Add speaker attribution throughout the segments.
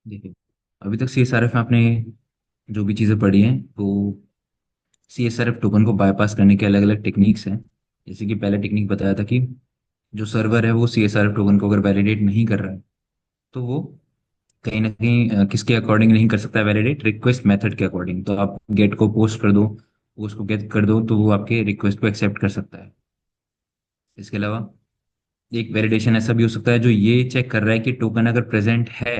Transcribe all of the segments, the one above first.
Speaker 1: देखिए, अभी तक सीएसआरएफ में आपने जो भी चीज़ें पढ़ी हैं वो सीएसआरएफ टोकन को बाईपास करने के अलग अलग टेक्निक्स हैं। जैसे कि पहला टेक्निक बताया था कि जो सर्वर है वो सीएसआरएफ टोकन को अगर वैलिडेट नहीं कर रहा है तो वो कहीं ना कहीं किसके अकॉर्डिंग नहीं कर सकता वैलिडेट, रिक्वेस्ट मेथड के अकॉर्डिंग। तो आप गेट को पोस्ट कर दो, पोस्ट को गेट कर दो, तो वो आपके रिक्वेस्ट को एक्सेप्ट कर सकता है। इसके अलावा एक वैलिडेशन ऐसा भी हो सकता है जो ये चेक कर रहा है कि टोकन अगर प्रेजेंट है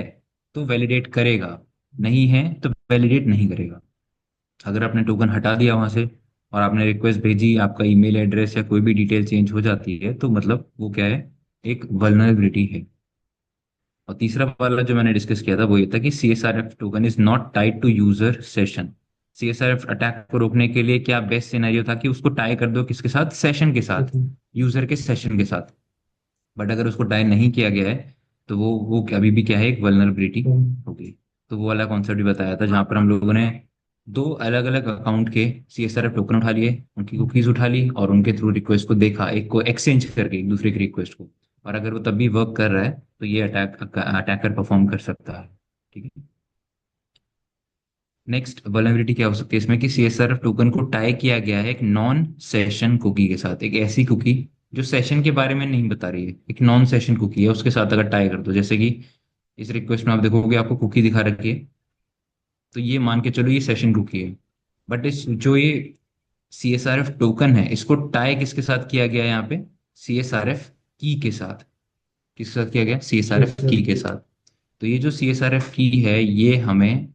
Speaker 1: तो वैलिडेट करेगा, नहीं है तो वैलिडेट नहीं करेगा। अगर आपने टोकन हटा दिया वहां से और आपने रिक्वेस्ट भेजी, आपका ईमेल एड्रेस या कोई भी डिटेल चेंज हो जाती है, तो मतलब वो क्या है, एक वल्नरेबिलिटी है। और तीसरा वाला जो मैंने डिस्कस किया था वो ये था कि CSRF token is not tied to user session. CSRF attack को रोकने के लिए क्या बेस्ट सिनेरियो था कि उसको टाई कर दो किसके साथ, सेशन के साथ, यूजर के सेशन के साथ। बट अगर उसको टाई नहीं किया गया है तो वो अभी भी क्या है, एक वल्नरेबिलिटी होगी। तो वो वाला कॉन्सेप्ट भी बताया था जहां पर हम लोगों ने दो अलग अलग अकाउंट के सीएसआरएफ टोकन उठा लिए, उनकी कुकीज उठा ली और उनके थ्रू रिक्वेस्ट को देखा, एक को एक्सचेंज करके एक दूसरे की रिक्वेस्ट को। और अगर वो तब भी वर्क कर रहा है तो ये अटैकर परफॉर्म कर सकता है। ठीक है। नेक्स्ट वल्नरेबिलिटी क्या हो सकती है इसमें कि सीएसआरएफ टोकन को टाई किया गया है एक नॉन सेशन कुकी के साथ, एक ऐसी कुकी जो सेशन के बारे में नहीं बता रही है, एक नॉन सेशन कुकी है, उसके साथ अगर टाई कर दो। जैसे कि इस रिक्वेस्ट में आप देखोगे आपको कुकी दिखा रखी है, तो ये मान के चलो ये सेशन कुकी है। बट इस जो ये सीएसआरएफ टोकन है इसको टाई किसके साथ किया गया है यहाँ पे, सीएसआरएफ की के साथ। किसके साथ किया गया, सीएसआरएफ की के साथ। तो ये जो सीएसआरएफ की है ये हमें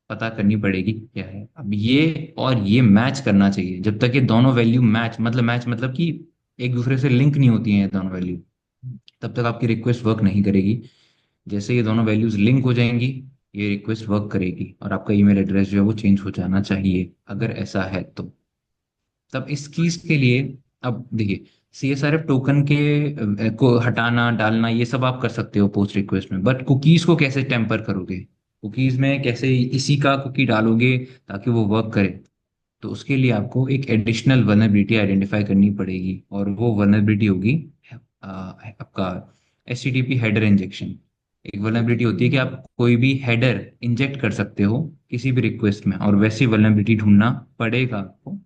Speaker 1: पता करनी पड़ेगी क्या है। अब ये और ये मैच करना चाहिए। जब तक ये दोनों वैल्यू मैच मतलब कि एक दूसरे से लिंक नहीं होती हैं ये दोनों वैल्यू, तब तक आपकी रिक्वेस्ट वर्क नहीं करेगी। जैसे ये दोनों वैल्यूज लिंक हो जाएंगी ये रिक्वेस्ट वर्क करेगी और आपका ईमेल एड्रेस जो है वो चेंज हो जाना चाहिए। अगर ऐसा है तो तब इस चीज के लिए, अब देखिए, सीएसआरएफ टोकन के को हटाना डालना ये सब आप कर सकते हो पोस्ट रिक्वेस्ट में, बट कुकीज को कैसे टेम्पर करोगे, कुकीज में कैसे इसी का कुकी डालोगे ताकि वो वर्क करे। तो उसके लिए आपको एक एडिशनल वल्नरेबिलिटी आइडेंटिफाई करनी पड़ेगी और वो वल्नरेबिलिटी होगी आपका एचटीटीपी हेडर इंजेक्शन। एक वल्नरेबिलिटी होती है कि आप कोई भी हेडर इंजेक्ट कर सकते हो किसी भी रिक्वेस्ट में, और वैसी वल्नरेबिलिटी ढूंढना पड़ेगा आपको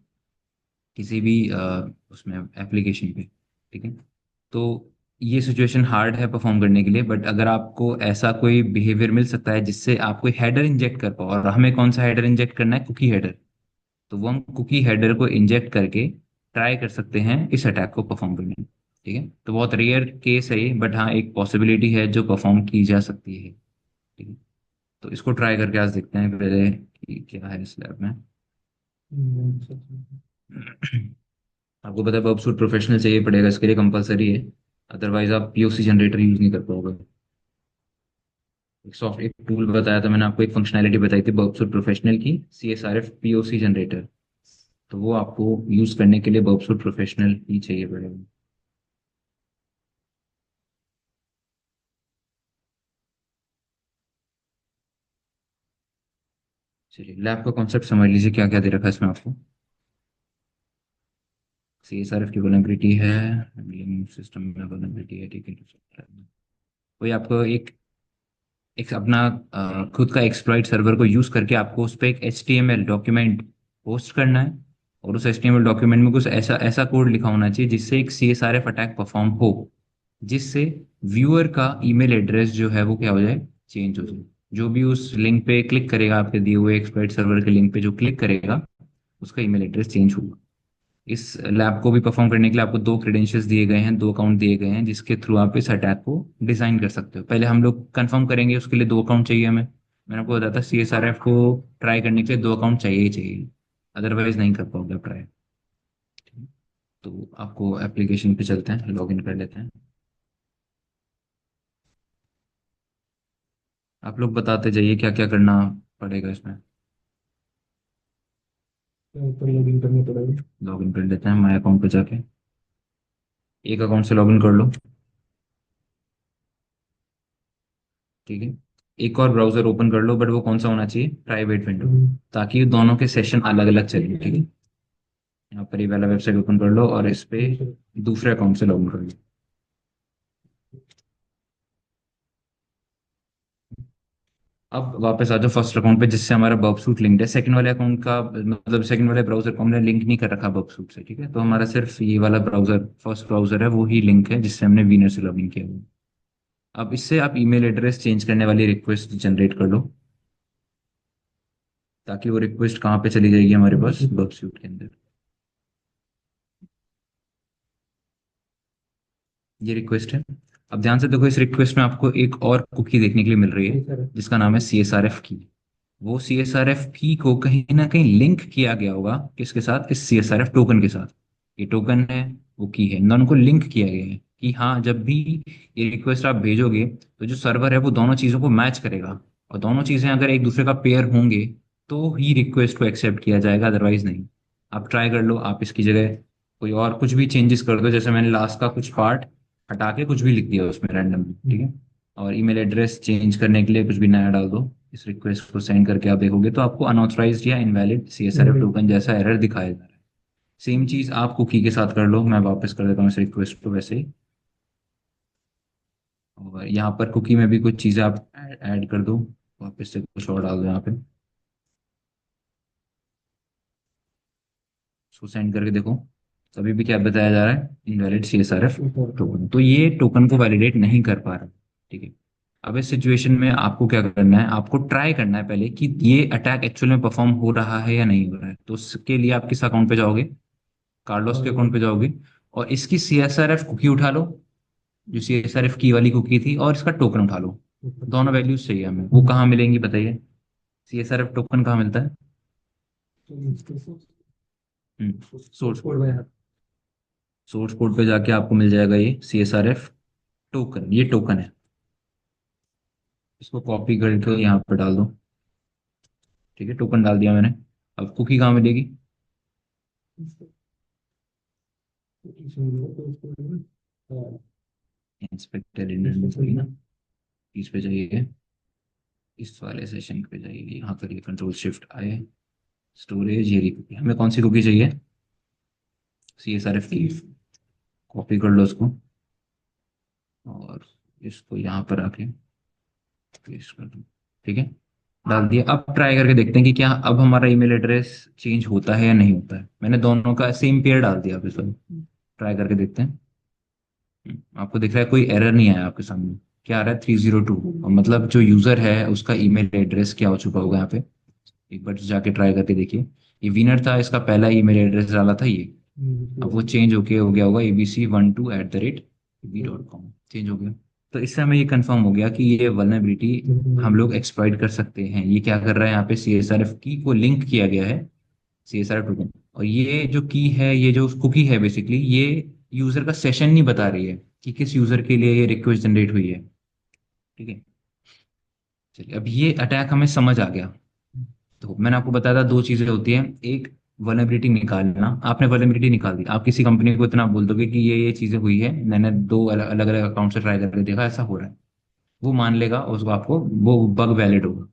Speaker 1: किसी भी उसमें एप्लीकेशन पे। ठीक है। तो ये सिचुएशन हार्ड है परफॉर्म करने के लिए, बट अगर आपको ऐसा कोई बिहेवियर मिल सकता है जिससे आप कोई हेडर इंजेक्ट कर पाओ, और हमें कौन सा हेडर इंजेक्ट करना है, कुकी हेडर, तो वो हम कुकी हेडर को इंजेक्ट करके ट्राई कर सकते हैं इस अटैक को परफॉर्म करने में। ठीक है। तो बहुत रेयर केस है ये, बट हाँ एक पॉसिबिलिटी है जो परफॉर्म की जा सकती है। ठीक है। तो इसको ट्राई करके आज देखते हैं पहले कि क्या है इस लैब में। आपको पता है बबसूट प्रोफेशनल चाहिए पड़ेगा, इसके लिए कंपलसरी है। अदरवाइज आप पीओसी जनरेटर यूज नहीं कर पाओगे। एक टूल बताया था मैंने आपको, एक फंक्शनैलिटी बताई थी बबसूट प्रोफेशनल की, C S R F POC generator. तो वो आपको यूज करने के लिए बबसूट प्रोफेशनल ही चाहिए पड़ेगा। चलिए, लैब का कॉन्सेप्ट समझ लीजिए क्या क्या दे रखा है इसमें आपको। सी एस आर एफ की वल्नरेबिलिटी है, हैंडलिंग सिस्टम में वल्नरेबिलिटी है। ठीक है। कोई आपको एक एक अपना खुद का एक्सप्लॉइट सर्वर को यूज करके आपको उस पर एक HTML डॉक्यूमेंट पोस्ट करना है। और उस HTML डॉक्यूमेंट में कुछ ऐसा ऐसा कोड लिखा होना चाहिए जिससे एक CSRF अटैक परफॉर्म हो, जिससे व्यूअर का ईमेल एड्रेस जो है वो क्या हो जाए, चेंज हो जाए। जो भी उस लिंक पे क्लिक करेगा, आपके दिए हुए एक्सप्लॉइट सर्वर के लिंक पे जो क्लिक करेगा उसका ईमेल एड्रेस चेंज होगा। इस लैब को भी परफॉर्म करने के लिए आपको दो क्रेडेंशियल्स दिए गए हैं, दो अकाउंट दिए गए हैं जिसके थ्रू आप इस अटैक को डिजाइन कर सकते हो। पहले हम लोग कंफर्म करेंगे, उसके लिए दो अकाउंट चाहिए हमें। मैंने आपको बताया था CSRF को ट्राई करने के लिए दो अकाउंट चाहिए ही चाहिए, अदरवाइज नहीं कर पाओगे ट्राई। तो आपको एप्लीकेशन पे चलते हैं, लॉग इन कर लेते हैं। आप लोग बताते जाइए क्या क्या करना पड़ेगा इसमें।
Speaker 2: ऊपर लॉगिन करना पड़ेगा।
Speaker 1: लॉग इन कर लेते हैं माई अकाउंट पे जाके, एक अकाउंट से लॉग इन कर लो। ठीक है। एक और ब्राउजर ओपन कर लो, बट वो कौन सा होना चाहिए, प्राइवेट विंडो, ताकि दोनों के सेशन अलग अलग चले। ठीक है। यहाँ पर ये वाला वेबसाइट ओपन कर लो और इस पे दूसरे अकाउंट से लॉगिन कर लो। अब वापस आ जाओ फर्स्ट अकाउंट पे जिससे हमारा बर्बसूट लिंक्ड है। सेकंड वाले अकाउंट का मतलब सेकंड वाले ब्राउजर को हमने लिंक नहीं कर रखा बर्बसूट से, ठीक है। तो हमारा सिर्फ ये वाला ब्राउजर, फर्स्ट ब्राउजर है, वो ही लिंक है जिससे हमने वीनर से लॉगिन किया हुआ है। अब इससे आप ईमेल एड्रेस चेंज करने वाली रिक्वेस्ट जनरेट कर लो, ताकि वो रिक्वेस्ट कहाँ पे चली जाएगी हमारे पास बर्बसूट के अंदर। ये रिक्वेस्ट है। अब ध्यान से देखो, इस रिक्वेस्ट में आपको एक और कुकी देखने के लिए मिल रही है
Speaker 2: ठीक है।
Speaker 1: जिसका नाम है CSRF की। वो CSRF की को कहीं ना कहीं लिंक किया गया होगा किसके साथ, इस CSRF टोकन के साथ। ये टोकन है, वो की है, इन दोनों को लिंक किया गया है कि हाँ, जब भी ये रिक्वेस्ट आप भेजोगे तो जो सर्वर है वो दोनों चीज़ों को मैच करेगा। और दोनों चीज़ें अगर एक दूसरे का पेयर होंगे तो ही रिक्वेस्ट को एक्सेप्ट किया जाएगा, अदरवाइज नहीं। आप ट्राई कर लो, आप इसकी जगह कोई और कुछ भी चेंजेस कर दो, जैसे मैंने लास्ट का कुछ पार्ट हटा के कुछ भी लिख दिया उसमें रैंडमली, ठीक है। और ईमेल एड्रेस चेंज करने के लिए कुछ भी नया डाल दो। इस रिक्वेस्ट को सेंड करके आप देखोगे तो आपको अनऑथराइज्ड या इनवैलिड CSRF टोकन जैसा एरर दिखाया जा रहा है। सेम चीज आप कुकी के साथ कर लो। मैं वापस कर देता हूँ इस रिक्वेस्ट को वैसे ही। और यहाँ पर कुकी में भी कुछ चीजें आप ऐड कर दो, वापस से कुछ और डाल दो यहाँ पे। उसको सेंड करके देखो, तभी भी क्या बताया जा रहा है, इनवैलिड CSRF टोकन। तो ये टोकन को वैलिडेट नहीं कर पा रहा, ठीक है। अब इस सिचुएशन में आपको क्या करना है, आपको ट्राई करना है पहले कि ये अटैक एक्चुअल में परफॉर्म हो रहा है या नहीं हो रहा है। तो उसके लिए आप किस अकाउंट पे जाओगे, कार्लोस के अकाउंट पे जाओगे, और इसकी CSRF कुकी उठा लो, जो CSRF की वाली कुकी थी, और इसका टोकन उठा लो। दोनों वैल्यूज चाहिए हमें। वो कहाँ मिलेंगी बताइए, CSRF टोकन कहाँ मिलता है? सोर्स कोड पे। सोर्स कोड पे जाके आपको मिल जाएगा ये CSRF टोकन, ये टोकन है। इसको कॉपी करके यहाँ पे डाल दो, ठीक है। टोकन डाल दिया मैंने। अब कुकी कहाँ मिलेगी? इंस्पेक्टर ना, इस पे जाइए, इस वाले सेशन पे जाइए, यहाँ करिए Ctrl+Shift+I, स्टोरेज, ये रही कुकी। हमें कौन सी कुकी चाहिए? CSRF की। कॉपी कर लो उसको, और इसको यहाँ पर आके पेस्ट कर दो, ठीक है। डाल दिया। अब ट्राई करके देखते हैं कि क्या अब हमारा ईमेल एड्रेस चेंज होता है या नहीं होता है। मैंने दोनों का सेम पेयर डाल दिया अब इसमें। ट्राई करके देखते हैं। आपको दिख रहा है कोई एरर नहीं आया आपके सामने? क्या आ रहा है? 302। और मतलब जो यूजर है उसका ईमेल एड्रेस क्या हो चुका होगा यहाँ पे, एक बार जाके ट्राई करके देखिए। ये विनर था, इसका पहला ईमेल एड्रेस डाला था ये। अब वो चेंज होके हो गया होगा abc12@v.com, चेंज हो गया। तो इससे हमें ये कंफर्म हो गया कि ये वल्नरेबिलिटी हम लोग एक्सप्लॉइट कर सकते हैं। ये क्या कर रहा है, यहाँ पे CSRF की को लिंक किया गया है, CSRF टोकन। और ये जो की है, ये जो कुकी है, बेसिकली ये यूजर का सेशन नहीं बता रही है कि किस यूजर के लिए ये रिक्वेस्ट जनरेट हुई है, ठीक है। चलिए, अब ये अटैक हमें समझ आ गया। तो मैंने आपको बताया था दो चीजें होती हैं, एक वल्नरेबिलिटी निकालना। आपने वल्नरेबिलिटी निकाल दी, आप किसी कंपनी को इतना बोल दोगे कि ये चीजें हुई है, मैंने दो अलग अलग अकाउंट से ट्राई करके देखा, ऐसा हो रहा है। वो मान लेगा, उसको आपको वो बग वैलिड होगा।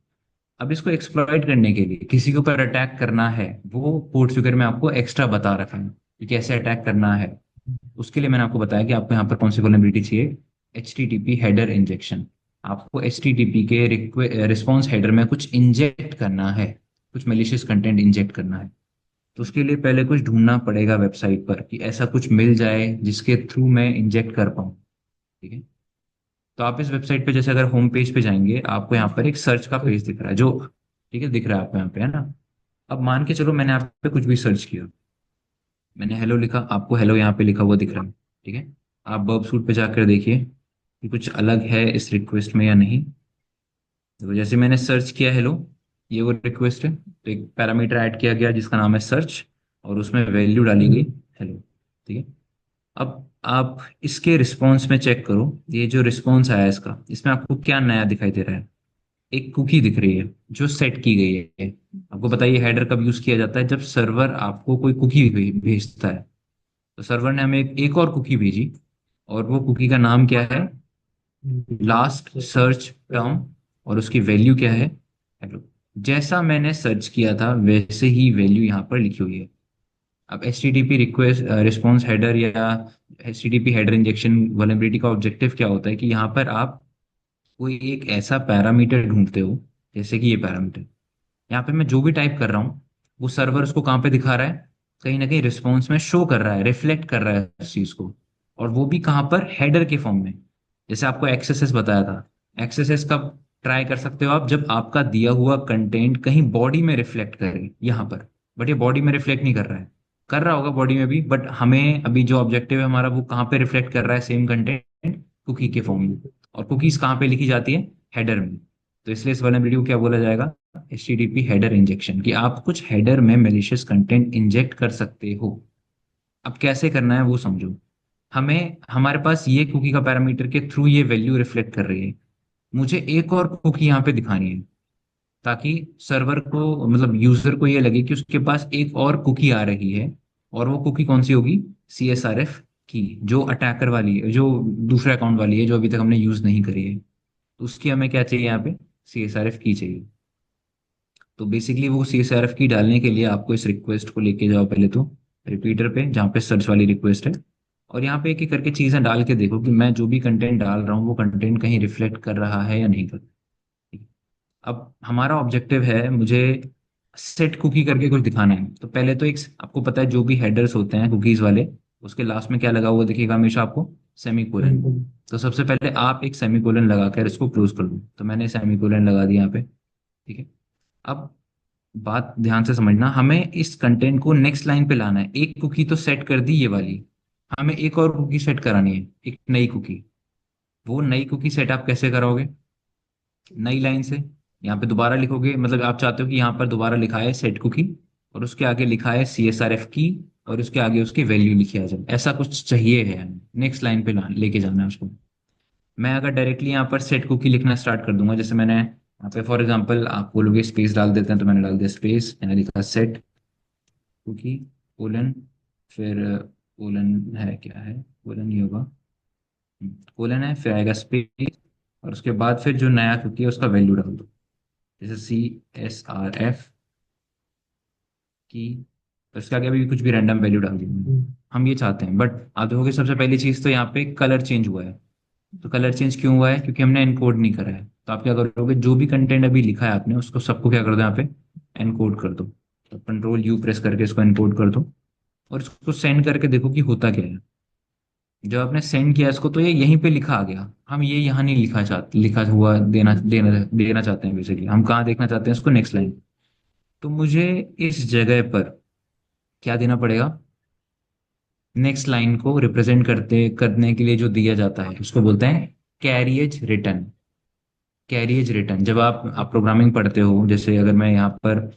Speaker 1: अब इसको एक्सप्लॉइट करने के लिए, किसी के ऊपर अटैक करना है, वो कोड स्पीकर में आपको एक्स्ट्रा बता रखा है कि कैसे अटैक करना है। उसके लिए मैंने आपको बताया कि आपको यहाँ पर कौन सी वल्नरेबिलिटी चाहिए, HTTP हेडर इंजेक्शन। आपको HTTP के रिस्पॉन्स हेडर में कुछ इंजेक्ट करना है, कुछ मेलिशियस कंटेंट इंजेक्ट करना है। तो उसके लिए पहले कुछ ढूंढना पड़ेगा वेबसाइट पर कि ऐसा कुछ मिल जाए जिसके थ्रू मैं इंजेक्ट कर पाऊँ, ठीक है। तो आप इस वेबसाइट पे जैसे अगर होम पेज पे जाएंगे, आपको यहाँ पर एक सर्च का पेज दिख रहा है जो, ठीक है, दिख रहा है आपको यहाँ पे, है ना। अब मान के चलो मैंने आप पे कुछ भी सर्च किया, मैंने हेलो लिखा, आपको हेलो यहाँ पे लिखा हुआ दिख रहा है, ठीक है। आप बर्ब सूट पे जाकर देखिए कि कुछ अलग है इस रिक्वेस्ट में या नहीं। तो जैसे मैंने सर्च किया हेलो, ये वो रिक्वेस्ट है, तो एक पैरामीटर ऐड किया गया जिसका नाम है सर्च, और उसमें वैल्यू डाली गई हेलो, ठीक है। अब आप इसके रिस्पॉन्स में चेक करो, ये जो रिस्पॉन्स आया इसका, इसमें आपको क्या नया दिखाई दे रहा है? एक कुकी दिख रही है जो सेट की गई है। आपको बताइए हेडर कब यूज किया जाता है? जब सर्वर आपको कोई कुकी भेजता है। तो सर्वर ने हमें एक और कुकी भेजी, और वो कुकी का नाम क्या है, लास्ट सर्च टर्म, और उसकी वैल्यू क्या है, हेलो। जैसा मैंने सर्च किया था वैसे ही वैल्यू यहाँ पर लिखी हुई है। अब HTTP रिक्वेस्ट रिस्पॉन्स हेडर या HTTP हेडर इंजेक्शन वल्नरेबिलिटी का ऑब्जेक्टिव क्या होता है कि यहाँ पर आप कोई एक ऐसा पैरामीटर ढूंढते हो जैसे कि ये पैरामीटर, यहाँ पे मैं जो भी टाइप कर रहा हूँ वो सर्वर उसको कहाँ पे दिखा रहा है, कहीं ना कहीं रिस्पॉन्स में शो कर रहा है, रिफ्लेक्ट कर रहा है उस चीज को। और वो भी कहाँ पर, हेडर के फॉर्म में। जैसे आपको एक्सेसेस बताया था, एक्सेसेस कब ट्राई कर सकते हो आप, जब आपका दिया हुआ कंटेंट कहीं बॉडी में रिफ्लेक्ट करे यहाँ पर। बट ये बॉडी में रिफ्लेक्ट नहीं कर रहा है, कर रहा होगा बॉडी में भी, बट हमें अभी जो ऑब्जेक्टिव है हमारा वो कहाँ पे रिफ्लेक्ट कर रहा है सेम कंटेंट, कुकी के फॉर्म में। और कुकीज कहाँ पे लिखी जाती है, हेडर में। तो इसलिए इस वल्नरेबिलिटी को क्या बोला जाएगा, HTTP हेडर इंजेक्शन, कि आप कुछ हेडर में मेलिशियस कंटेंट इंजेक्ट कर सकते हो। अब कैसे करना है वो समझो। हमें, हमारे पास ये कुकी का पैरामीटर के थ्रू ये वैल्यू रिफ्लेक्ट कर रही है, मुझे एक और कुकी यहाँ पे दिखानी है, ताकि सर्वर को, मतलब यूजर को ये लगे कि उसके पास एक और कुकी आ रही है। और वो कुकी कौन सी होगी, CSRF की, जो अटैकर वाली है, जो दूसरे अकाउंट वाली है, जो अभी तक हमने यूज नहीं करी है। तो उसकी हमें क्या चाहिए यहाँ पे, CSRF की चाहिए। तो बेसिकली वो CSRF की डालने के लिए आपको इस रिक्वेस्ट को लेके जाओ पहले तो रिपीटर पे, जहाँ पे सर्च वाली रिक्वेस्ट है। और यहाँ पे एक एक करके चीजें डाल के देखो कि मैं जो भी कंटेंट डाल रहा हूँ वो कंटेंट कहीं रिफ्लेक्ट कर रहा है या नहीं कर रहा। अब हमारा ऑब्जेक्टिव है, मुझे सेट कुकी करके कुछ दिखाना है। तो पहले तो एक, आपको पता है जो भी हेडर्स होते हैं कुकीज वाले, उसके लास्ट में क्या लगा हुआ दिखेगा हमेशा आपको, सेमीकोलन।
Speaker 2: बिल्कुल।
Speaker 1: तो सबसे पहले आप एक सेमीकोलन लगाकर इसको क्लोज कर दो। तो मैंने सेमीकोलन लगा दिया यहाँ पे, ठीक है। अब बात ध्यान से समझना, हमें इस कंटेंट को नेक्स्ट लाइन पे लाना है। एक कुकी तो सेट कर दी ये वाली, हमें एक और कुकी सेट करानी है, एक नई कुकी। वो नई कुकी सेट आप कैसे कराओगे, नई लाइन से यहाँ पे दोबारा लिखोगे, मतलब आप चाहते हो कि यहाँ पर दोबारा लिखा है सेट कुकी, और उसके आगे लिखा है CSRF की, और उसके आगे उसकी वैल्यू लिखी आ जाए, ऐसा कुछ चाहिए है हमें, नेक्स्ट लाइन पे लेके जाना है उसको। मैं अगर डायरेक्टली यहाँ पर सेट कुकी लिखना स्टार्ट कर दूंगा, जैसे मैंने यहाँ पे फॉर एग्जांपल आप बोलोगे स्पेस डाल देते हैं, तो मैंने डाल दिया स्पेस, यहाँ लिखा सेट कुकी कोलन, फिर कोलन है, क्या है कोलन, ही होगा, कोलन है, फिर आएगा स्पेस, और उसके बाद फिर जो नया कुकी है उसका वैल्यू डाल दो, जैसे CSRF की, और उसके आगे अभी कुछ भी रैंडम वैल्यू डाल दी मैंने।
Speaker 2: हम्म।
Speaker 1: हम ये चाहते हैं, बट आप देखोगे सबसे पहली चीज तो यहाँ पे कलर चेंज हुआ है। तो कलर चेंज क्यों हुआ है, क्योंकि हमने एनकोड नहीं करा है। तो आप क्या करोगे, जो भी कंटेंट अभी लिखा है आपने उसको सबको क्या कर दो यहाँ पे, एनकोड कर दो। तो Ctrl U प्रेस करके इसको एनकोड कर दो, और इसको सेंड करके देखो कि होता क्या है। जब आपने सेंड किया इसको, तो ये यहीं पे लिखा आ गया। हम ये यहाँ नहीं लिखा हुआ देना देना देना चाहते हैं, बेसिकली हम कहाँ देखना चाहते हैं इसको, नेक्स्ट लाइन। तो मुझे इस जगह पर क्या देना पड़ेगा, नेक्स्ट लाइन को रिप्रेजेंट करते करने के लिए जो दिया जाता है उसको बोलते हैं कैरिएज रिटर्न। कैरिएज रिटर्न, जब आप प्रोग्रामिंग पढ़ते हो, जैसे अगर मैं यहाँ पर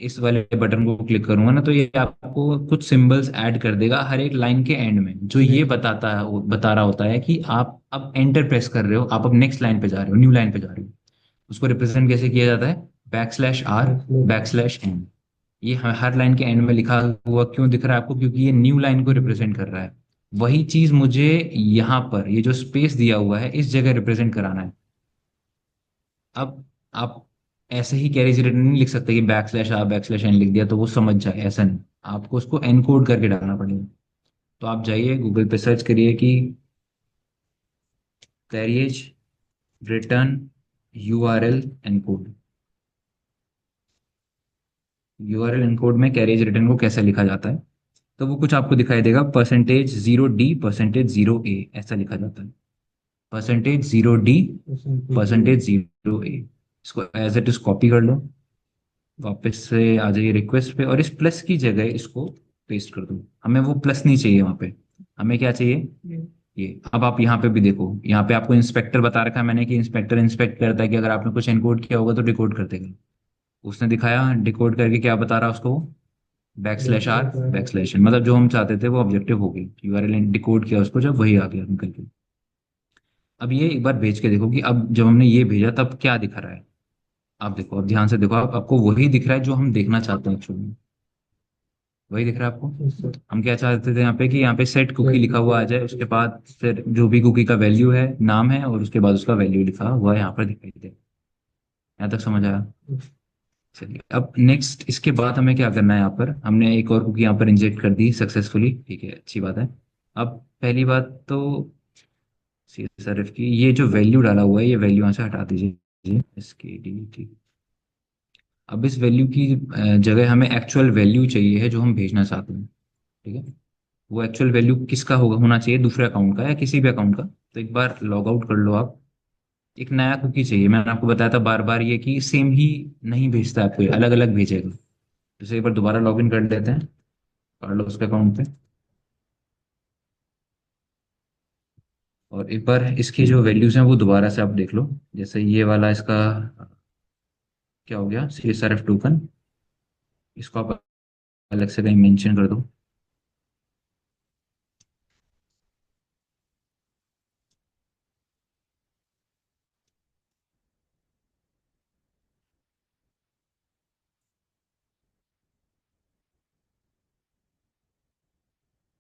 Speaker 1: इस वाले बटन को क्लिक करूंगा ना, तो ये आपको कुछ सिंबल्स ऐड कर देगा हर एक लाइन के एंड में, जो ये बताता है, बता रहा होता है कि आप अब एंटर प्रेस कर रहे हो, आप अब नेक्स्ट लाइन पे जा रहे हो, न्यू लाइन पे जा रहे हो। उसको रिप्रेजेंट कैसे किया जाता है, /R /N। ये हर लाइन के एंड में लिखा हुआ क्यों दिख रहा है आपको, क्योंकि ये न्यू लाइन को रिप्रेजेंट कर रहा है। वही चीज मुझे यहाँ पर ये जो स्पेस दिया हुआ है इस जगह रिप्रेजेंट कराना है। अब आप ऐसे ही कैरेज रिटर्न नहीं लिख सकते कि /R /N लिख दिया तो वो समझ जाए, ऐसा नहीं। आपको उसको एनकोड करके डालना पड़ेगा। तो आप जाइए गूगल पे सर्च करिए कि carriage return URL encode. URL encode में कैरिएज रिटर्न को कैसे लिखा जाता है, तो वो कुछ आपको दिखाई देगा, %0D %0A ऐसा लिखा जाता है। %0D %0A। इसको एज इट इज कॉपी कर लो, वापस से आ जाइए रिक्वेस्ट पे, और इस प्लस की जगह इसको पेस्ट कर दो। हमें वो प्लस नहीं चाहिए वहां पे, हमें क्या चाहिए, ये। अब आप यहाँ पे भी देखो, यहाँ पे आपको इंस्पेक्टर बता रखा है मैंने कि इंस्पेक्टर इंस्पेक्ट करता है कि अगर आपने कुछ एनकोड किया होगा तो डिकोड कर देगा। उसने दिखाया डिकोड करके, क्या बता रहा है उसको, /R /N, मतलब जो हम चाहते थे वो ऑब्जेक्टिव हो गई, URL डिकोड किया उसको, जब वही आ गया निकल के। अब ये एक बार भेज के देखो कि अब जब हमने ये भेजा तब क्या दिखा रहा है। आप देखो, अब ध्यान से देखो, आप आपको वही दिख रहा है जो हम देखना चाहते हैं एक्चुअली। वही दिख रहा है आपको। हम क्या चाहते थे यहाँ पे, कि यहाँ पे सेट कुकी लिखा हुआ आ जाए, उसके बाद फिर जो भी कुकी का वैल्यू है, नाम है, और उसके बाद उसका वैल्यू लिखा हुआ यहाँ पर दिखाई दे। यहाँ तक समझ आया। चलिए, अब नेक्स्ट इसके बाद हमें क्या करना है, यहाँ पर हमने एक और कुकी यहाँ पर इंजेक्ट कर दी सक्सेसफुली, ठीक है, अच्छी बात है। अब पहली बात तो CSRF की ये जो वैल्यू डाला हुआ है, ये वैल्यू यहाँ से हटा दीजिए, SKD, ठीक। अब इस वैल्यू की जगह हमें एक्चुअल वैल्यू चाहिए है जो हम भेजना चाहते हैं। ठीक है। वो एक्चुअल वैल्यू किसका होगा, होना चाहिए, दूसरे अकाउंट का या किसी भी अकाउंट का। तो एक बार लॉग आउट कर लो आप। एक नया कुकी चाहिए, मैंने आपको बताया था बार बार ये कि सेम ही नहीं भेजता, आपको अलग अलग भेजेगा। जैसे एक बार दोबारा लॉग इन कर लेते हैं कार्लोस के अकाउंट पे। और एक बार इसकी जो वैल्यूज हैं वो दोबारा से आप देख लो। जैसे ये वाला इसका क्या हो गया, CSRF टोकन, इसको आप अलग से कहीं मेंशन कर दो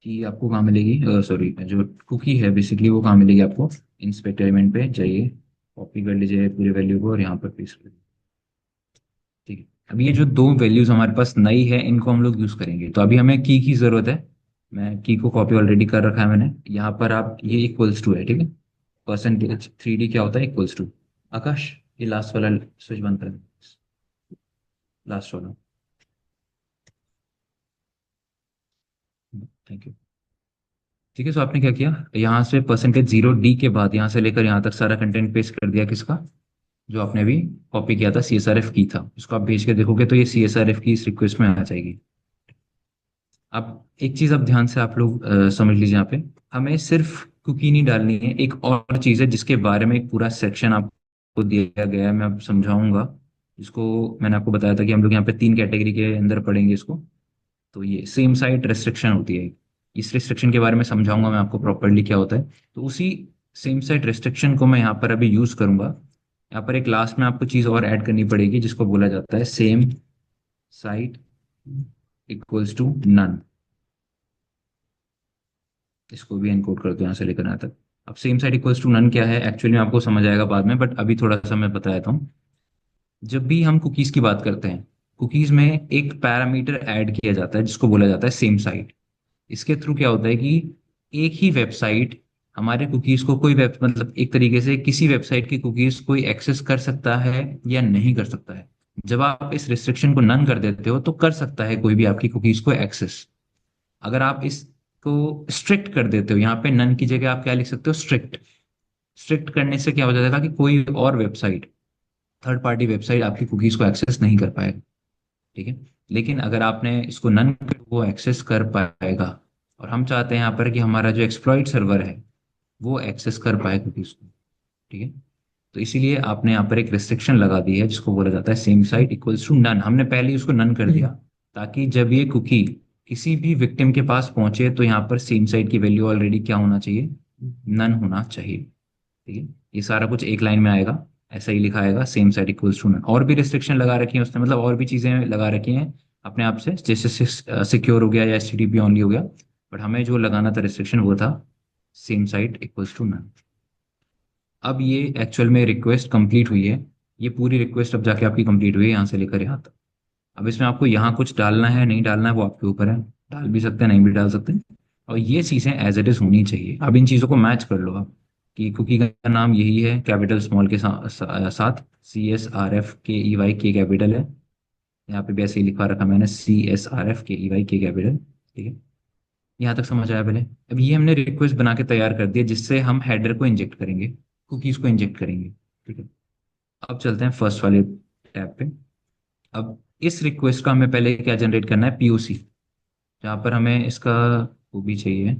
Speaker 1: कि आपको कहाँ मिलेगी, सॉरी, जो कुकी है बेसिकली वो कहाँ मिलेगी आपको। इंस्पेक्ट एलिमेंट पे जाइए, कॉपी कर लीजिए पूरे वैल्यू को और यहाँ पर पेस्ट कर दीजिए। ठीक है। अब ये जो दो वैल्यूज हमारे पास नई है इनको हम लोग यूज करेंगे, तो अभी हमें की जरूरत है। मैं की को कॉपी ऑलरेडी कर रखा है मैंने। यहाँ पर आप ये इक्वल्स टू है, ठीक है। परसेंटेज 3D क्या होता है, इक्वल्स टू। आकाश, ये लास्ट वाला स्विच बंद कर, लास्ट वाला। Thank you. ठीक है, सो आपने क्या किया, यहाँ से %0D के बाद यहाँ से लेकर यहाँ तक सारा कंटेंट पेस्ट कर दिया, किसका, जो आपने अभी कॉपी किया था, CSRF की था। इसको आप भेज के देखोगे तो ये CSRF की इस रिक्वेस्ट में आ जाएगी। अब एक चीज अब ध्यान से आप लोग समझ लीजिए, यहाँ पे हमें सिर्फ कुकी नहीं डालनी है, एक और चीज है जिसके बारे में एक पूरा सेक्शन आपको दिया गया है, मैं अब समझाऊंगा। जिसको मैंने आपको बताया था कि हम लोग यहाँ पे 3 कैटेगरी के अंदर पढ़ेंगे इसको। तो ये सेम साइट रेस्ट्रिक्शन होती है। इस रिस्ट्रिक्शन के बारे में समझाऊंगा मैं आपको प्रॉपरली क्या होता है। तो उसी सेम साइट रेस्ट्रिक्शन को मैं यहाँ पर अभी यूज करूंगा। यहाँ पर एक लास्ट में आपको चीज और ऐड करनी पड़ेगी जिसको बोला जाता है same site equals to none. इसको भी एनकोड कर दो यहाँ से लेकर यहाँ तक। अब same site equals to none क्या है एक्चुअली में आपको समझ आएगा बाद में, बट अभी थोड़ा सा मैं बता देता हूँ। जब भी हम कुकीज की बात करते हैं, कुकीज में एक पैरामीटर ऐड किया जाता है जिसको बोला जाता है सेम साइट। इसके थ्रू क्या होता है कि एक ही वेबसाइट हमारे कुकीज को कोई वेब मतलब एक तरीके से किसी वेबसाइट की कुकीज कोई एक्सेस कर सकता है या नहीं कर सकता है। जब आप इस रिस्ट्रिक्शन को नन कर देते हो तो कर सकता है कोई भी आपकी कुकीज को एक्सेस। अगर आप इसको स्ट्रिक्ट कर देते हो, यहाँ पे नन की जगह आप क्या लिख सकते हो, स्ट्रिक्ट। स्ट्रिक्ट करने से क्या हो जाएगा कि कोई और वेबसाइट, थर्ड पार्टी वेबसाइट आपकी कुकीज को एक्सेस नहीं कर पाएगा। ठीक है। लेकिन अगर आपने इसको नन कर, वो एक्सेस कर पाएगा। और हम चाहते हैं यहाँ पर कि हमारा जो एक्सप्लॉइट सर्वर है वो एक्सेस कर पाए कुकीज को। ठीक है। तो इसीलिए आपने यहाँ पर एक रिस्ट्रिक्शन लगा दी है जिसको बोला जाता है same site equals to none. हमने पहले ही उसको नन कर दिया ताकि जब ये कुकी किसी भी विक्टिम के पास पहुंचे तो यहाँ पर सेम साइट की वैल्यू ऑलरेडी क्या होना चाहिए, नन होना चाहिए। ठीक है। ये सारा कुछ एक लाइन में आएगा, ऐसा ही लिखा आएगा same site equals to none. और भी रिस्ट्रिक्शन लगा रखी है उसने, मतलब और भी चीजें लगा रखी हैं अपने आप से, जैसे सिक्योर हो गया या HTTP ओनली हो गया। बट हमें जो लगाना था रिस्ट्रिक्शन वो था same site equals to none. अब ये एक्चुअल में रिक्वेस्ट कंप्लीट हुई है। ये पूरी रिक्वेस्ट अब जाके आपकी कंप्लीट हुई है यहाँ से लेकर यहाँ तक। अब इसमें आपको यहाँ कुछ डालना है नहीं डालना है वो आपके ऊपर है। डाल भी सकते हैं, नहीं भी डाल सकते हैं। और ये चीज़ें एज इट इज होनी चाहिए। अब इन चीज़ों को मैच कर लो आप कि कुकी का नाम यही है कैपिटल स्मॉल के साथ। CSRF KEY, के कैपिटल है। यहाँ पे भी ऐसे ही लिखा रखा मैंने, CSRF KEY, के कैपिटल। ठीक है। यहाँ तक समझ आया पहले। अब ये हमने रिक्वेस्ट बना के तैयार कर दिया जिससे हम हेडर को इंजेक्ट करेंगे, कुकीज को इंजेक्ट करेंगे। ठीक है। अब चलते हैं फर्स्ट वाले टैब पे। अब इस रिक्वेस्ट का हमें पहले क्या जनरेट करना है, POC। जहाँ पर हमें इसका वो भी चाहिए।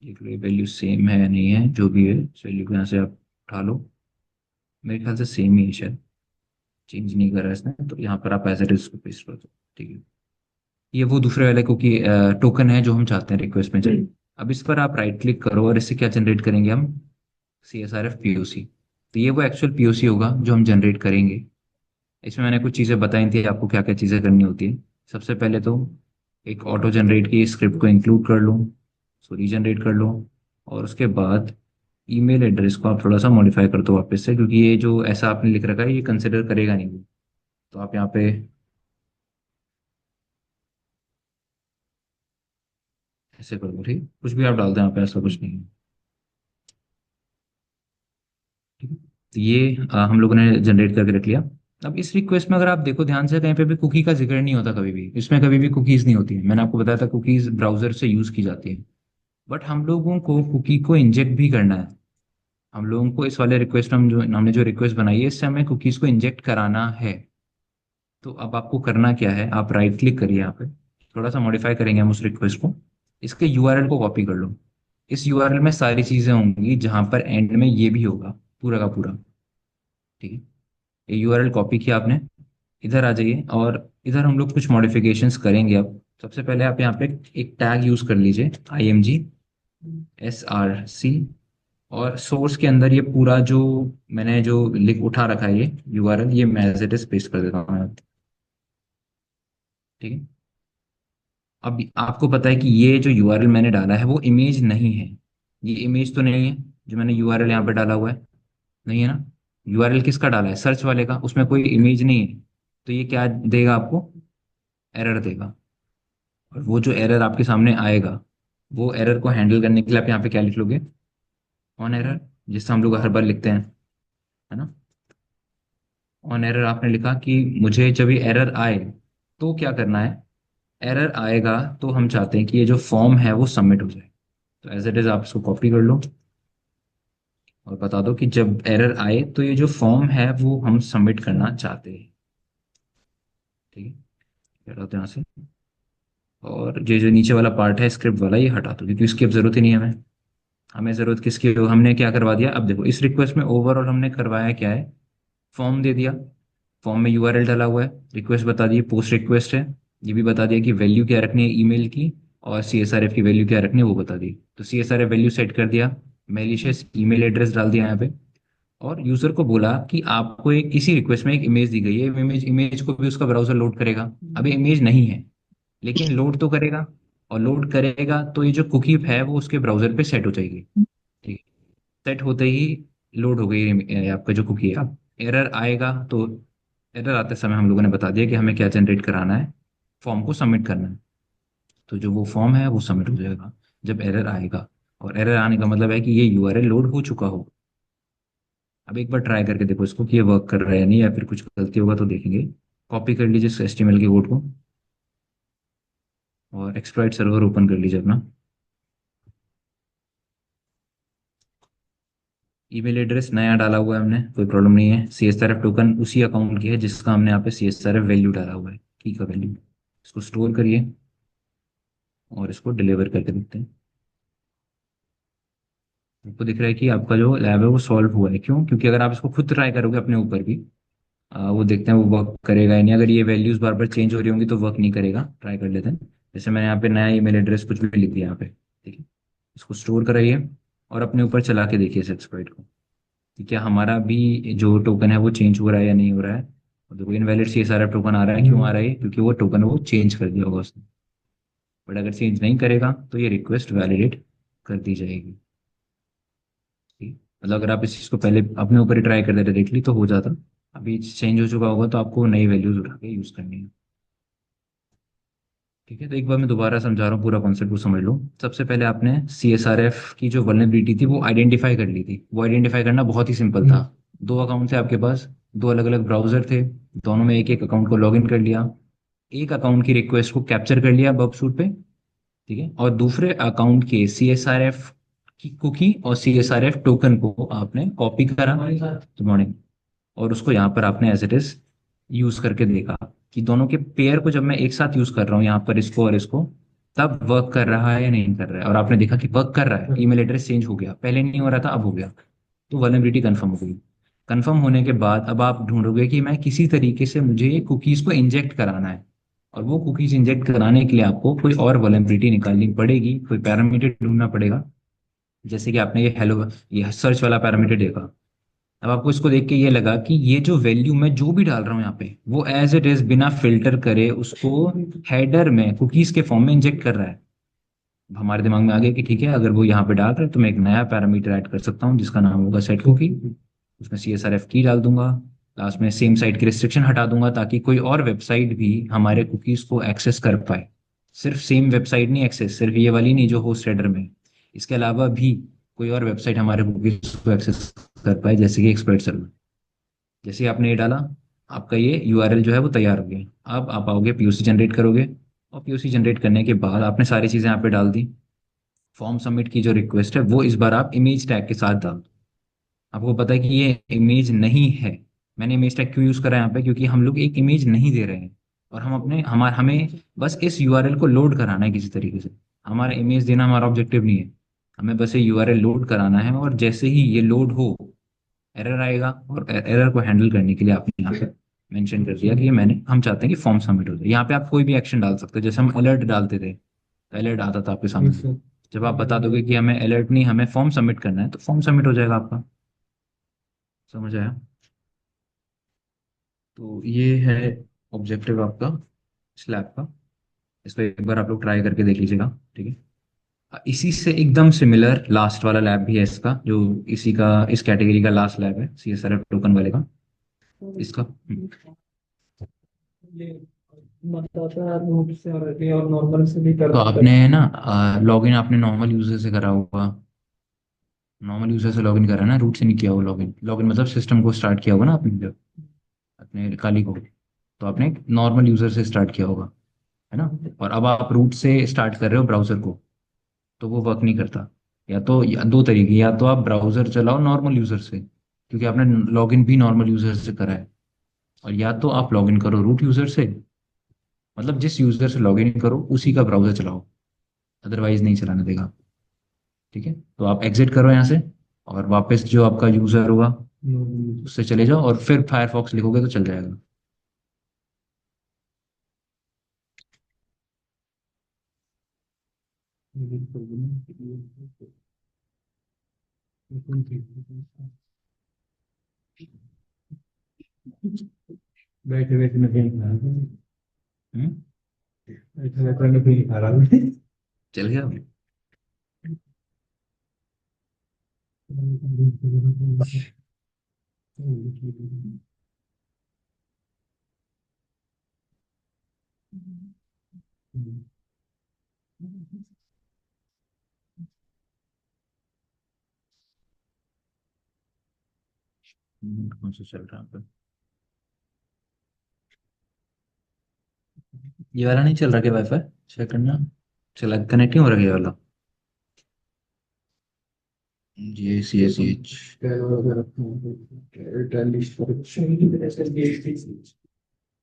Speaker 1: देख लो ये वैल्यू सेम है या नहीं है, जो भी है इस वैल्यू को यहाँ से आप उठा लो। मेरे ख्याल से सेम ही है शायद, चेंज नहीं करा इसने, तो यहाँ पर आप एज इट इज पेस्ट कर दो। ठीक है। ये वो दूसरे वाले क्योंकि टोकन है जो हम चाहते हैं रिक्वेस्ट में चाहिए। अब इस पर आप राइट क्लिक करो और इससे क्या जनरेट करेंगे हम, CSRF POC। तो ये वो एक्चुअल POC होगा जो हम जनरेट करेंगे। इसमें मैंने कुछ चीज़ें बताई थी आपको क्या क्या चीज़ें करनी होती है। सबसे पहले तो एक ऑटो जनरेट की स्क्रिप्ट को इंक्लूड कर लो, उसको रीजनरेट कर लो। और उसके बाद ईमेल एड्रेस को आप थोड़ा सा मॉडिफाई कर दो वापस से, क्योंकि ये जो ऐसा आपने लिख रखा है ये कंसिडर करेगा नहीं वो। तो आप यहाँ पे ऐसे कर दो, ठीक, कुछ भी आप डाल दें यहाँ पे, ऐसा कुछ नहीं है। ठीक है। तो ये हम लोगों ने जनरेट करके रख लिया। अब इस रिक्वेस्ट में अगर आप देखो ध्यान से, कहीं पे भी कुकी का जिक्र नहीं होता, कभी भी इसमें कभी भी कुकीज नहीं होती है। मैंने आपको बताया था कुकीज ब्राउजर से यूज की जाती है, बट हम लोगों को कुकी को इंजेक्ट भी करना है। हम लोगों को इस वाले रिक्वेस्ट में हमने जो रिक्वेस्ट बनाई है, इससे हमें कुकीज को इंजेक्ट कराना है। तो अब आपको करना क्या है, आप राइट क्लिक करिए यहाँ पे, थोड़ा सा मॉडिफाई करेंगे हम उस रिक्वेस्ट को। इसके यूआरएल को कॉपी कर लो। इस यूआरएल में सारी चीजें होंगी, जहां पर एंड में ये भी होगा, पूरा का पूरा। ठीक है, ये यूआरएल कॉपी किया आपने, इधर आ जाइए और इधर हम लोग कुछ मॉडिफिकेशंस करेंगे। अब सबसे पहले आप यहाँ पे एक टैग यूज कर लीजिए, IMG SRC। और सोर्स के अंदर ये पूरा जो मैंने जो लिख उठा रखा है, ये यूआरएल, ये मैं एज इट इज पेस्ट कर देता हूँ। ठीक है, अब आपको पता है कि ये जो यूआरएल मैंने डाला है वो इमेज नहीं है। ये इमेज तो नहीं है जो मैंने यूआरएल यहाँ पे डाला हुआ है, नहीं है ना। यूआरएल किसका डाला है, सर्च वाले का, उसमें कोई इमेज नहीं है। तो ये क्या देगा आपको, एरर देगा। और वो जो एरर आपके सामने आएगा, वो एरर को हैंडल करने के लिए आप यहाँ पे क्या लिख लोगे, ऑन एरर, जिससे हम लोग हर बार लिखते हैं, है ना। ऑन एरर आपने लिखा कि मुझे जब ये एरर आए तो क्या करना है। एरर आएगा तो हम चाहते हैं कि ये जो फॉर्म है वो सबमिट हो जाए। तो एज इट इज आप इसको कॉपी कर लो और बता दो कि जब एरर आए तो ये जो फॉर्म है वो हम सबमिट करना चाहते हैं। ठीक है, हटा दो यहाँ से। और जो जो नीचे वाला पार्ट है स्क्रिप्ट वाला, ये हटा दो, क्योंकि इसकी अब जरूरत ही नहीं है हमें। हमें जरूरत किसकी हो, हमने क्या करवा दिया। अब देखो इस रिक्वेस्ट में ओवरऑल हमने करवाया क्या है, फॉर्म दे दिया। फॉर्म में यूआरएल डाला हुआ है, रिक्वेस्ट बता दी, पोस्ट रिक्वेस्ट है। ये भी बता दिया कि वैल्यू क्या रखनी है ईमेल की, और सीएसआरएफ की वैल्यू क्या रखनी है वो बता दी। तो सीएसआरएफ वैल्यू सेट कर दिया, मेलिशियस ईमेल एड्रेस डाल दिया यहाँ पे। और यूजर को बोला कि आपको एक इसी रिक्वेस्ट में एक इमेज दी गई है, इमेज इमेज को भी उसका ब्राउजर लोड करेगा। अभी इमेज नहीं है, लेकिन लोड तो करेगा। और लोड करेगा तो ये जो कुकी है वो उसके ब्राउजर पे सेट हो जाएगी। ठीक है, सेट होते ही लोड हो गई आपका जो कुकी है। अब एरर आएगा तो एरर आते समय हम लोगों ने बता दिया कि हमें क्या जनरेट कराना है, फॉर्म को सबमिट करना है। तो जो वो फॉर्म है वो सबमिट हो जाएगा जब एरर आएगा। और एरर आने का मतलब है कि ये यूआरएल लोड हो चुका हो। अब एक बार ट्राई करके देखो इसको कि ये वर्क कर रहा है या नहीं, या फिर कुछ गलती होगा तो देखेंगे। कॉपी कर लीजिए इस HTML के कोड को और एक्सप्लॉइट सर्वर ओपन कर लीजिए अपना। ईमेल एड्रेस नया डाला हुआ है हमने, कोई प्रॉब्लम नहीं है। CSRF टोकन उसी अकाउंट की है जिसका हमने यहाँ पे CSRF वैल्यू डाला हुआ है, की का वैल्यू। इसको स्टोर करिए और इसको डिलीवर करके देखते हैं। आपको दिख रहा है कि आपका जो लैब है वो सॉल्व हुआ है। क्यों, क्योंकि अगर आप इसको खुद ट्राई करोगे अपने ऊपर भी, वो देखते हैं वो वर्क करेगा या नहीं। अगर ये वैल्यूज बार बार चेंज हो रही होंगी तो वर्क नहीं करेगा। ट्राई कर लेते हैं। जैसे मैंने यहाँ पे नया ईमेल एड्रेस कुछ भी लिख दिया यहाँ पे, ठीक है। इसको स्टोर कराइए और अपने ऊपर चला के देखिए इस एक्सप्लॉइट को, कि क्या हमारा भी जो टोकन है वो चेंज हो रहा है या नहीं हो रहा है। और देखो इनवैलिड CSRF टोकन आ रहा है, क्यों आ रहा है, क्योंकि वो टोकन वो चेंज कर दिया होगा उसने। बट अगर चेंज नहीं करेगा तो ये रिक्वेस्ट वैलिडेट कर दी जाएगी। ठीक? मतलब अगर आप इस चीज़ को पहले अपने ऊपर ही ट्राई करते डायरेक्टली तो हो जाता। अभी चेंज हो चुका होगा तो आपको नई वैल्यूज उठा के यूज करनी है। ठीक है, तो एक बार मैं दोबारा समझा रहा हूँ, पूरा कॉन्सेप्ट को समझ लो। सबसे पहले आपने CSRF की जो वल्नरेबिलिटी थी वो आइडेंटिफाई कर ली थी। वो आइडेंटिफाई करना बहुत ही सिंपल था। दो अकाउंट थे आपके पास, दो अलग अलग ब्राउजर थे, दोनों में एक एक अकाउंट को लॉगिन कर लिया। एक अकाउंट की रिक्वेस्ट को कैप्चर कर लिया बब शूट पे, ठीक है। और दूसरे अकाउंट के CSRF की कुकी और CSRF टोकन को आपने कॉपी करा, गुड मॉर्निंग, और उसको यहाँ पर आपने एज इट इज यूज करके देखा कि दोनों के पेयर को जब मैं एक साथ यूज कर रहा हूँ यहाँ पर, इसको और इसको, तब वर्क कर रहा है या नहीं कर रहा है। और आपने देखा कि वर्क कर रहा है, ईमेल एड्रेस चेंज हो गया, पहले नहीं हो रहा था अब हो गया। तो वल्नरेबिलिटी कंफर्म हो गई। कंफर्म होने के बाद अब आप ढूंढोगे कि मैं किसी तरीके से मुझे ये कुकीज को इंजेक्ट कराना है। और वो कुकीज इंजेक्ट कराने के लिए आपको कोई और वल्नरेबिलिटी निकालनी पड़ेगी, कोई पैरामीटर ढूंढना पड़ेगा। जैसे कि आपने ये हेलो, ये सर्च वाला पैरामीटर देखा। अब आपको इसको देख के ये लगा कि ये जो वैल्यू मैं जो भी डाल रहा हूँ यहाँ पे वो एज इट इज बिना फिल्टर करे उसको हेडर में कुकीज के फॉर्म में इंजेक्ट कर रहा है। अब हमारे दिमाग में आ गया कि ठीक है, अगर वो यहाँ पे डाल रहा है तो मैं एक नया पैरामीटर ऐड कर सकता हूँ जिसका नाम होगा सेट कुकी। उसमें CSRF की डाल दूंगा। लास्ट में सेम साइट की रिस्ट्रिक्शन हटा दूंगा ताकि कोई और वेबसाइट भी हमारे कुकीज को एक्सेस कर पाए। सिर्फ सेम वेबसाइट नहीं एक्सेस, सिर्फ ये वाली नहीं जो होस्ट हेडर में है। इसके अलावा भी कोई और वेबसाइट हमारे कुकीज को एक्सेस कर पाए, जैसे कि एक्सप्लॉइट सर्वर। जैसे ही आपने ये डाला, आपका ये यूआरएल जो है वो तैयार हो गया। अब आप आओगे, पीओसी जनरेट करोगे, और पीओसी जनरेट करने के बाद आपने सारी चीज़ें यहाँ पे डाल दी। फॉर्म सबमिट की जो रिक्वेस्ट है वो इस बार आप इमेज टैग के साथ डाल दो। आपको पता है कि ये इमेज नहीं है। मैंने इमेज टैग क्यों यूज़ करा है यहाँ पे, क्योंकि हम लोग एक इमेज नहीं दे रहे हैं, और हम अपने हमें बस इस यूआरएल को लोड कराना है किसी तरीके से। हमारा इमेज देना हमारा ऑब्जेक्टिव नहीं है। हमें बस ये यूआरएल लोड कराना है, और जैसे ही ये लोड हो, एरर आएगा, और एरर को हैंडल करने के लिए आपने यहाँ पे मेंशन कर दिया कि ये मैंने हम चाहते हैं कि फॉर्म सबमिट हो जाए। यहाँ पे आप कोई भी एक्शन डाल सकते हो, जैसे हम अलर्ट डालते थे, अलर्ट आता था आपके
Speaker 2: यस
Speaker 1: सामने।
Speaker 2: सर।
Speaker 1: जब आप बता दोगे कि हमें अलर्ट नहीं, हमें फॉर्म सबमिट करना है, तो फॉर्म सबमिट हो जाएगा आपका। समझ आया? तो ये है ऑब्जेक्टिव आपका स्लैब का। इसको एक बार आप लोग ट्राई करके देख लीजिएगा। ठीक है। इसी से एकदम सिमिलर लास्ट वाला लैब भी है इसका, जो इसी का इस कैटेगरी का लास्ट लैब है, सीएसआरएफ टोकन वाले का, इसका।
Speaker 2: ये बताता है नोट से और नॉर्मल से भी
Speaker 1: तो
Speaker 2: कर
Speaker 1: आपने ना लॉगिन आपने नॉर्मल यूजर से करा होगा। नॉर्मल यूजर से लॉगिन करा ना, रूट से नहीं किया हुआ लॉगिन। लॉगिन मतलब सिस्टम को स्टार्ट किया होगा ना आपने जब अपने काली को, तो आपने नॉर्मल यूजर से स्टार्ट किया होगा, है ना। और अब आप रूट से स्टार्ट कर रहे हो ब्राउजर को, तो वो वर्क नहीं करता। या दो तरीके, या तो आप ब्राउजर चलाओ नॉर्मल यूजर से, क्योंकि आपने लॉगिन भी नॉर्मल यूजर से करा है। और या तो आप लॉगिन करो रूट यूजर से, मतलब जिस यूजर से लॉगिन करो उसी का ब्राउजर चलाओ, अदरवाइज नहीं चलाने देगा। ठीक है। तो आप एग्जिट करो यहाँ से, और वापस जो आपका यूजर होगा उससे चले जाओ, और फिर फायरफॉक्स लिखोगे तो चल जाएगा।
Speaker 2: बैठे बैठे मैं कहीं खा रहा हूँ।
Speaker 1: हम्म।
Speaker 2: बैठे बैठे मैं कहीं खा रहा हूँ।
Speaker 1: चल गया। कौन सा चल रहा है आपका? ये वाला नहीं चल रहा क्या वाईफाई? चेक करना। चला कनेक्ट नहीं हो रहा ये वाला? जी, सी एस एच,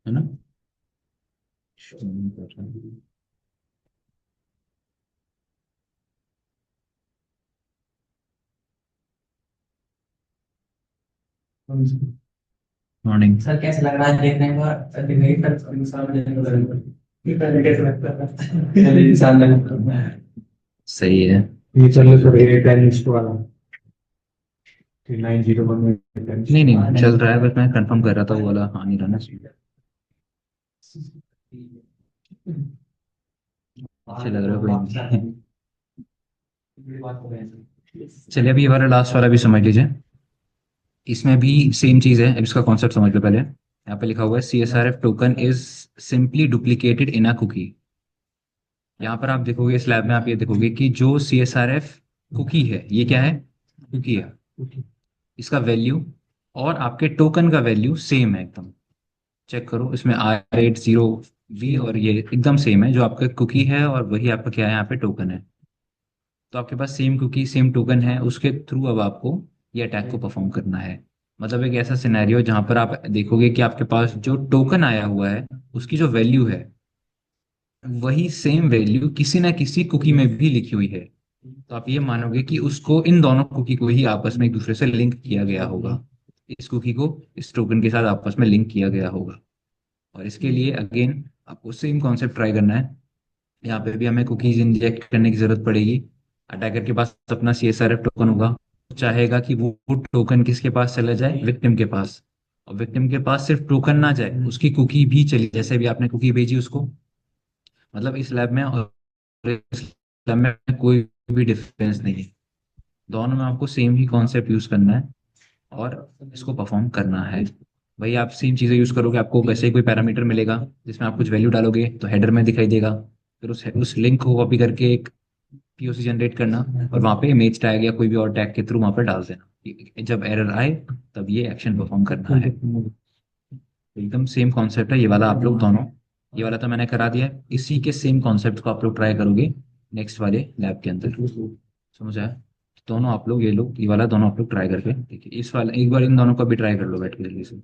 Speaker 1: है ना। मॉर्निंग।
Speaker 2: सर कैसा लग रहा है देखने का? सर नहीं सर इंसान देखने को लग रहा है। ये पहले कैसा लगता था? पहले इंसान लगता था।
Speaker 1: सही है।
Speaker 2: ये चल सर ये टेनिस वाला 901 में टेनिस
Speaker 1: नहीं नहीं, चल रहा है, बस मैं कंफर्म कर रहा था वो वाला हाँ नहीं रहा ना। अच्छे लग रहा है, कोई नहीं। चलिए, अभी ये वाला लास्ट वाला भी समझ लीजिए। इसमें भी सेम चीज है, अब इसका कॉन्सेप्ट समझ लो पहले। यहाँ पे लिखा हुआ है C S R F token is simply duplicated in a cookie. यहाँ पर आप देखोगे, इस लैब में आप ये देखोगे कि जो C S R F cookie है, ये क्या है? कुकी है। इसका वैल्यू और आपके टोकन का वैल्यू सेम है एकदम। चेक करो, इसमें R80V और ये एकदम सेम है, जो आपका कुकी है और वही आपका क्या है यहाँ पे टोकन है। तो आपके पास सेम कुकी सेम टोकन है, उसके थ्रू अब आपको ये अटैक को परफॉर्म करना है। मतलब एक ऐसा सिनेरियो जहां पर आप देखोगे कि आपके पास जो टोकन आया हुआ है, उसकी जो वैल्यू है, वही सेम वैल्यू किसी ना किसी कुकी में भी लिखी हुई है। तो आप ये मानोगे कि उसको, इन दोनों कुकी को ही आपस में एक दूसरे से लिंक किया गया होगा। इस कुकी को इस टोकन के साथ आपस में लिंक किया गया होगा। और इसके लिए अगेन आपको सेम कॉन्सेप्ट ट्राई करना है। यहाँ पे भी हमें कुकीज इंजेक्ट करने की जरूरत पड़ेगी। अटैकर के पास अपना CSRF टोकन होगा, चाहेगा कि वो टोकन किसके पास चला जाए? विक्टिम के पास। और विक्टिम के पास सिर्फ टोकन ना जाए, उसकी कुकी भी चली, जैसे भी आपने कुकी भेजी उसको। मतलब इस लैब में और इस लैब में कोई भी डिफरेंस नहीं है। दोनों में आपको सेम ही कॉन्सेप्ट यूज करना है, और इसको परफॉर्म करना है। भाई आप सेम चीज़ें यूज करोगे, आपको वैसे ही कोई पैरामीटर मिलेगा जिसमें आप कुछ वैल्यू डालोगे तो हेडर में दिखाई देगा। फिर उस लिंक को कॉपी करके एक पीओसी जनरेट करना, और वहां पे इमेज टैग या कोई भी और टैग के थ्रू वहां पे डाल देना। जब एरर आए तब ये एक्शन परफॉर्म करना है। एकदम सेम कॉन्सेप्ट है ये वाला, आप लोग दोनों, ये वाला तो मैंने करा दिया है, इसी के सेम कॉन्सेप्ट को आप लोग ट्राई करोगे नेक्स्ट वाले लैब के अंदर। समझ आया? दोनों आप लोग, ये वाला दोनों आप लोग ट्राई करके देखिए। इस वाला एक बार इन दोनों का भी ट्राई कर लो बैठ के जल्दी से।